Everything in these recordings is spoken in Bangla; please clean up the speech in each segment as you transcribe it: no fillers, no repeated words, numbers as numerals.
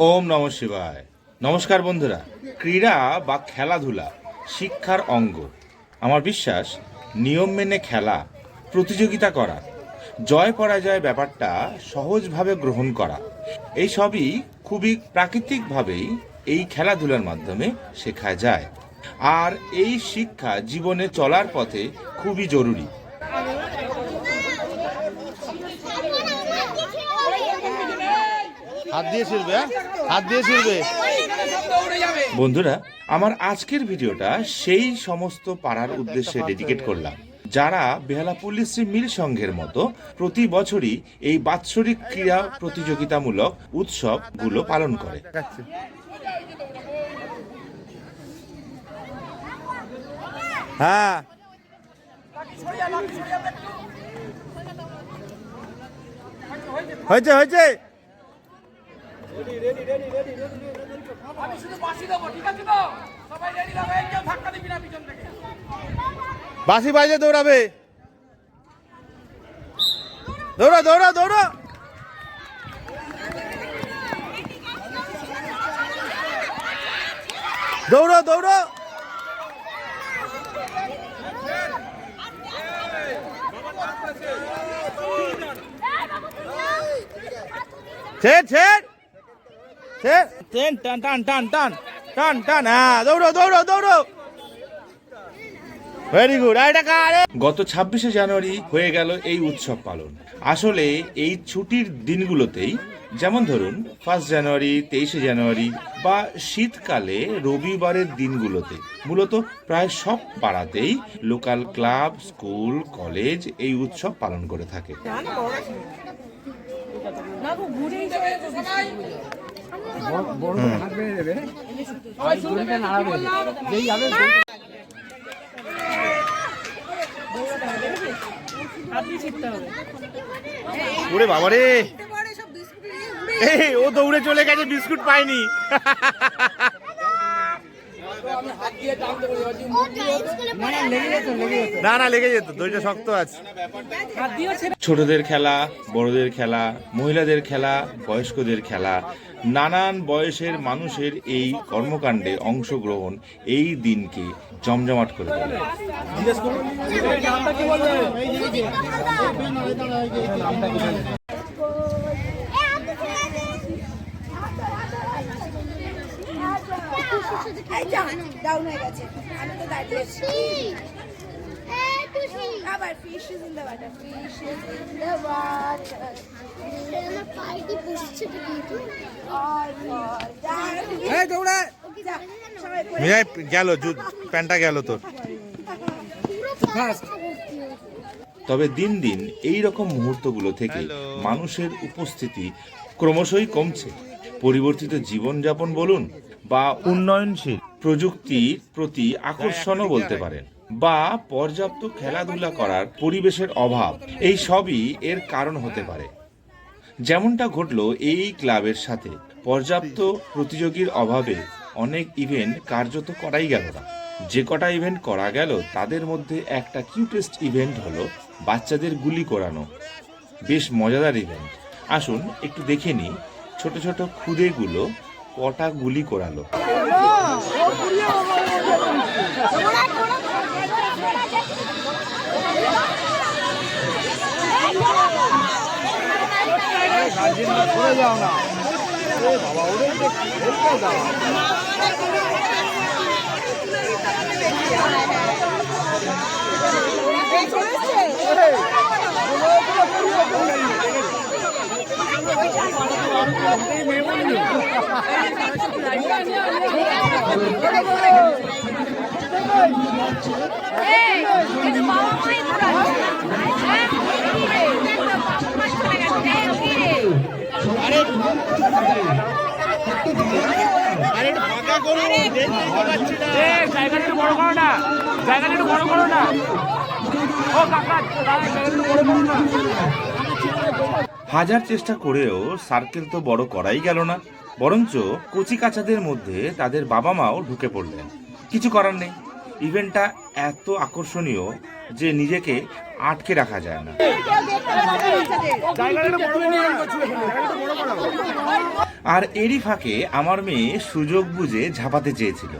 ওম নমঃ শিবায়। নমস্কার বন্ধুরা। ক্রীড়া বা খেলাধুলা শিক্ষার অঙ্গ। আমার বিশ্বাস নিয়ম মেনে খেলা, প্রতিযোগিতা করা, জয় পরাজয় ব্যাপারটা সহজভাবে গ্রহণ করা, এই সবই খুবই প্রাকৃতিকভাবেই এই খেলাধুলার মাধ্যমে শেখা যায়। আর এই শিক্ষা জীবনে চলার পথে খুবই জরুরি। হাত দিয়ে ছিড়বে, হাত দিয়ে ছিড়বে। বন্ধুরা, আমার আজকের ভিডিওটা সেই সমস্ত পাড়ার উদ্দেশ্যে ডেডিকেট করলাম যারা বেহালা পল্লীশ্রী মিল সংঘের মতো প্রতি বছরই এই বাৎসরিক ক্রীড়া প্রতিযোগিতামূলক উৎসবগুলো পালন করে। হ্যাঁ, হয়েছে হয়েছে। বাঁশি বাজে দৌড়াবে, দৌড়া দৌড়া দৌড়া। দৌড়ো দৌড়ো। ছেড় ছেড় ছেড়, টান টান টান টান টান টান। হ্যাঁ, দৌড়ো দৌড়ো দৌড়ো। Very good. গত 26শে জানুয়ারি হয়ে গেল এই উৎসব পালন। আসলে এই ছুটির দিনগুলোতেই, যেমন ধরুন 1 জানুয়ারি, 23শে জানুয়ারি বা শীতকালে রবিবারের দিনগুলোতে মূলত প্রায় সব পাড়াতেই লোকাল ক্লাব, স্কুল, কলেজ এই উৎসব পালন করে থাকে। ওরে বাবারে, ও দৌড়ে চলে গেছে, বিস্কুট পাইনি। না না, লেগে যেত, দড়িটা শক্ত আছে। ছোটদের খেলা, বড়দের খেলা, মহিলাদের খেলা, বয়স্কদের খেলা, নানান বয়সের মানুষের এই কর্মকাণ্ডে অংশগ্রহণ এই দিনকে জমজমাট করে তোলে। ডাউন হয়ে গেছে, আমি তো দাঁড়িয়েছি। আবার fishes in the water, fishes in the water. আমার পাইটি বসছে তো কিন্তু এই দৌড়া। মিয়া গেল, প্যান্টটা গেল তোর। তবে দিন দিন এই রকম মুহূর্তগুলো থেকে মানুষের উপস্থিতি ক্রমশই কমছে। পরিবর্তিত জীবনযাপন বলুন বা উন্নয়নশীল প্রযুক্তির প্রতি আকর্ষণও বলতে পারেন, বা পর্যাপ্ত খেলাধুলা করার পরিবেশের অভাব, এই সবই এর কারণ হতে পারে। যেমনটা ঘটলো এই ক্লাবের সাথে, পর্যাপ্ত প্রতিযোগীর অভাবে অনেক ইভেন্ট কার্যত করাই গেল না। যে কটা ইভেন্ট করা গেল তাদের মধ্যে একটা কিউটেস্ট ইভেন্ট হলো বাচ্চাদের গুলি করানো। বেশ মজাদার ইভেন্ট। আসুন একটু দেখে নিই ছোট ছোট খুদেগুলো কটা গুলি করালো। হাজার চেষ্টা করেও সার্কেল তো বড় করাই গেল না, বরঞ্চ কচি কাচাদের মধ্যে তাদের বাবা মাও ঢুকে পড়লেন। কিছু করার নেই, ইভেন্টটা এত আকর্ষণীয় যে নিজেকে আটকে রাখা যায় না। আর এরই ফাঁকে আমার মেয়ে সুযোগ বুঝে ঝাঁপাতে চেয়েছিল,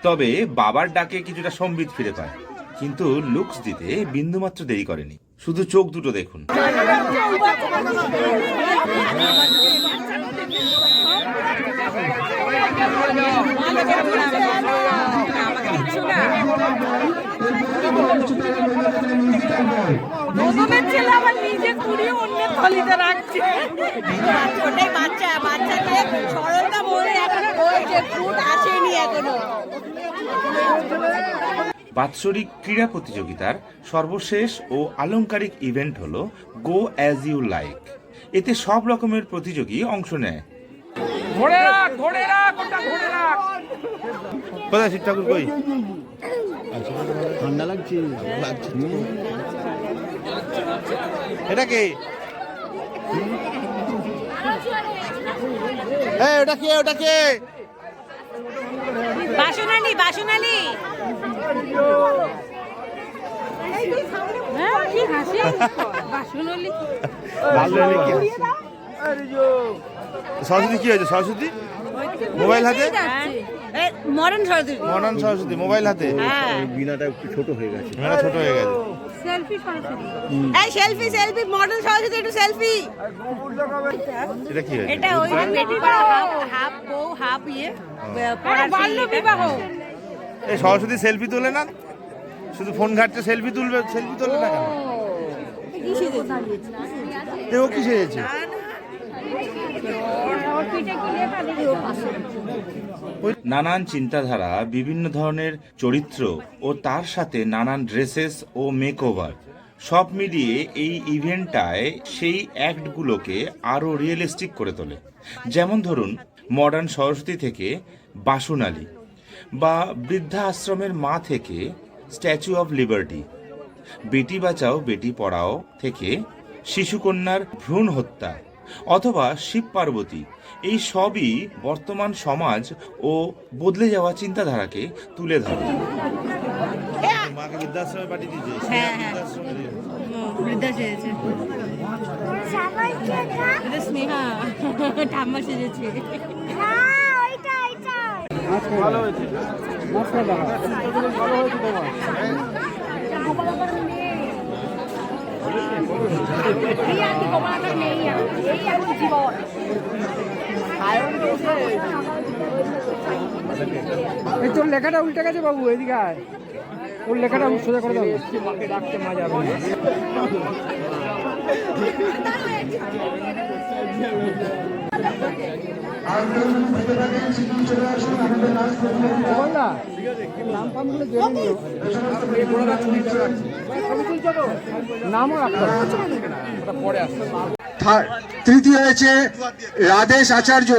তবে বাবার ডাকে কিছুটা সম্বিত ফিরে পায়, কিন্তু লুকস দিতে বিন্দুমাত্র দেরি করেনি। শুধু চোখ দুটো দেখুন। প্রথমের ছেলে আবার নিজে কুড়িয়ে অন্যের থলিতে রাখছে। ছোটই বাচ্চাকে সরলতা মনে এখনো রয়েছে, ফুট আসেনি এখনো। বাৎসরিক ক্রীড়া প্রতিযোগিতার সর্বশেষ ও আলংকারিক ইভেন্ট হলো গো অ্যাজ ইউ লাইক। এতে সব রকমের প্রতিযোগী অংশ নেয়। কোথায় শিব ঠাকুর কই? ঠান্ডা লাগছে। এটা কে? ওটা কে? ওটা কে? বাসনালি বাসনালি। হ্যাঁ কি হাসি। বাসনালি সরস্বতী কি হয়েছে? সরস্বতী মোবাইল হাতে? Modern Saraswati. Modern Saraswati mobile হাতে। হ্যাঁ বিনাটা একটু ছোট হয়ে গেছে। মেয়েটা ছোট হয়ে গেছে। সেলফি সরস্বতী। এই সেলফি মডার্ন সরস্বতী, একটু সেলফি। এটা কি হয়েছে? এটা ওই বেটি পড়া হাফ বউ হাফ ইয়ে বাল্য বিবাহ। এই সরস্বতী সেলফি তোলে না, শুধু ফোন ঘাটছে, সেলফি তুলবে, সেলফি তোলে না কেন? ও কি সেজেছে? নানান চিন্তাধারা, বিভিন্ন ধরনের চরিত্র ও তার সাথে নানান ড্রেসেস ও মেকওভার সব মিলিয়ে এই ইভেন্টটায় সেই অ্যাক্টগুলোকে আরও রিয়েলিস্টিক করে তোলে। যেমন ধরুন, মডার্ন সরস্বতী থেকে বাসনালি, বা বৃদ্ধা আশ্রমের মা থেকে statue of liberty, Beti Bachao Beti Padhao থেকে শিশুকন্যার ভ্রূণ হত্যা, অথবা শিব পার্বতী, এই সবই বর্তমান সমাজ ও বদলে যাওয়া চিন্তাধারাকে তুলে ধরে। মাকে বৃদ্ধাশ্রমে পাঠিয়ে দিয়েছে। হ্যাঁ, হ্যাঁ। বৃদ্ধাশ্রমে বৃদ্ধা সেজেছে। এটা স্নেহা ঠাম্মা সেজেছে। ভালো হয়েছে। এই তোর লেখাটা উল্টে গেছে বাবু, এদিকে আয়। ওর লেখাটা সোজা করে দাও। মাকে ডাকতে মজা হবে। তৃতীয় হয়েছে রাধেশ আচার্য।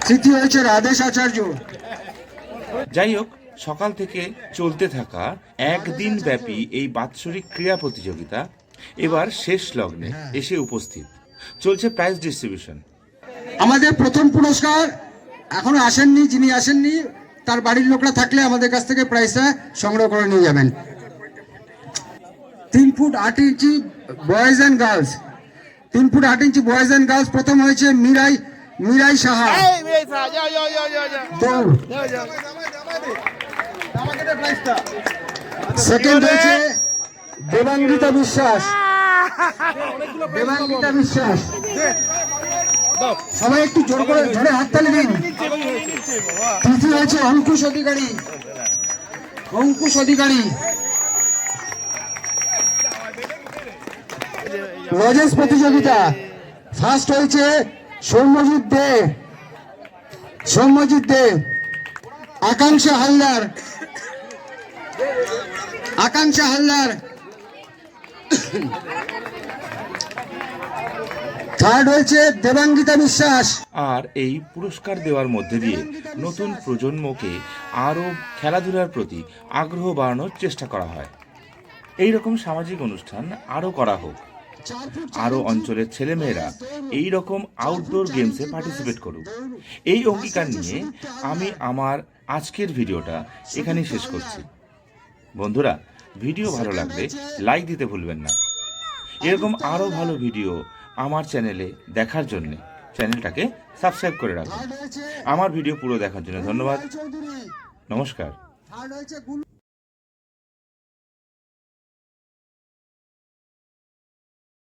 তৃতীয় হয়েছে রাধেশ আচার্য। যাই হোক, সকাল থেকে চলতে থাকা একদিন ব্যাপী এই বাৎসরিক ক্রীড়া প্রতিযোগিতা এবার শেষ লগ্নে এসে উপস্থিত। চলছে প্রাইজ ডিস্ট্রিবিউশন। আমাদের প্রথম পুরস্কার এখনো আসেননি, যিনি আসেননি তার বাড়ির লোকরা থাকলে আমাদের কাছ থেকে প্রাইজটা সংগ্রহ করে নিয়ে যাবেন। 3 foot 8 inch boys and girls, 3 foot 8 inch boys and girls প্রথম হয়েছে মিরাই সাহা। সেকেন্ড হয়েছে দেবাঙ্গিতা বিশ্বাস। দেবাঙ্গিতা বিশ্বাস, সবাই একটু জোর করে জোরে হাততালি দিন। তৃতীয় হয়েছে অঙ্কুশ অধিকারী। অঙ্কুশ অধিকারী। লজেস প্রতিযোগিতা ফার্স্ট হয়েছে সৌম্যজিৎ দে। সৌম্যজিৎ দে। আকাঙ্ক্ষা হালদার। আকাঙ্ক্ষা হালদার। থার্ড হয়েছে দেবাঙ্গিতা বিশ্বাস। আর এই পুরস্কার দেওয়ার মধ্যে দিয়ে নতুন প্রজন্মকে আরও খেলাধুলার প্রতি আগ্রহ বাড়ানোর চেষ্টা করা হয়। এই রকম সামাজিক অনুষ্ঠান আরও করা হোক, আরও অঞ্চলের ছেলেমেয়েরা এই রকম আউটডোর গেমসে পার্টিসিপেট করুক। এই অঙ্গীকার নিয়ে আমি আমার আজকের ভিডিওটা এখানেই শেষ করছি। বন্ধুরা, ভিডিও ভালো লাগলে লাইক দিতে ভুলবেন না। এরকম আরও ভালো ভিডিও আমার চ্যানেলে দেখার জন্য চ্যানেলটাকে সাবস্ক্রাইব করে রাখুন। থার্ড হয়েছে আমার ভিডিও পুরো দেখার জন্য ধন্যবাদ। চৌধুরী, নমস্কার। থার্ড হয়েছে গুলু।